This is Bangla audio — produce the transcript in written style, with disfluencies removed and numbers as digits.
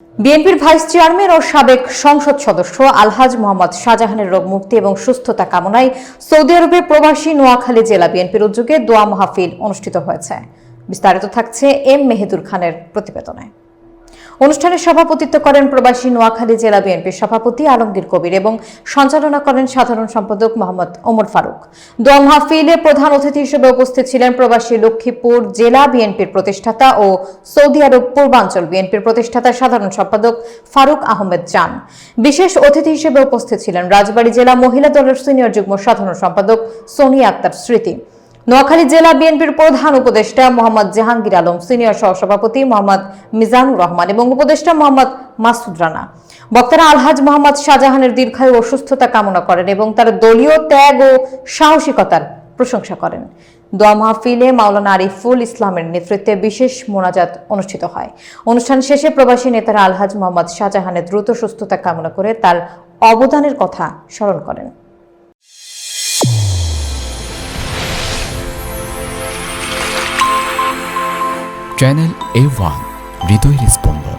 বিএনপির ভাইস চেয়ারম্যান ও সাবেক সংসদ সদস্য আলহাজ মোহাম্মদ শাহজাহানের রোগ মুক্তি এবং সুস্থতা কামনায় সৌদি আরবের প্রবাসী নোয়াখালী জেলা বিএনপির উদ্যোগে দোয়া মাহফিল অনুষ্ঠিত হয়েছে। বিস্তারিত থাকছে এম মেহেদুর খানের প্রতিবেদনে। অনুষ্ঠানে সভাপতিত্ব করেন প্রবাসী নোয়াখালী জেলা বিএনপির সভাপতি আলমগীর কবির এবং সঞ্চালনা করেন সাধারণ সম্পাদক মোহাম্মদ ওমর ফারুক। দোয়া মাহফিলে প্রধান অতিথি হিসেবে উপস্থিত ছিলেন প্রবাসী লক্ষ্মীপুর জেলা বিএনপির প্রতিষ্ঠাতা ও সৌদি আরব পূর্বাঞ্চল বিএনপির প্রতিষ্ঠাতা সাধারণ সম্পাদক ফারুক আহমেদ জান। বিশেষ অতিথি হিসেবে উপস্থিত ছিলেন রাজবাড়ী জেলা মহিলা দলের সিনিয়র যুগ্ম সাধারণ সম্পাদক সোনিয়া আক্তার স্মৃতি, নোয়াখালী জেলা বিএনপির প্রধান উপদেষ্টা মোহাম্মদ জাহাঙ্গীর আলম, সিনিয়র সহসভাপতি মোহাম্মদ মিজানুর রহমান এবং উপদেষ্টা মোহাম্মদ মাসুদ রানা। বক্তারা আলহাজ মোহাম্মদ শাহজাহানের দীর্ঘায়ু ও সুস্থতা কামনা করেন এবং তার দলীয় ত্যাগ ও সাহসিকতার প্রশংসা করেন। দোয়া মাহফিলে মাওলানা আরিফুল ইসলামের নেতৃত্বে বিশেষ মোনাজাত অনুষ্ঠিত হয়। অনুষ্ঠান শেষে প্রবাসী নেতারা আলহাজ মোহাম্মদ শাহজাহানের দ্রুত সুস্থতা কামনা করে তার অবদানের কথা স্মরণ করেন। চ্যানেল A1 হৃদয়ের স্পন্দন।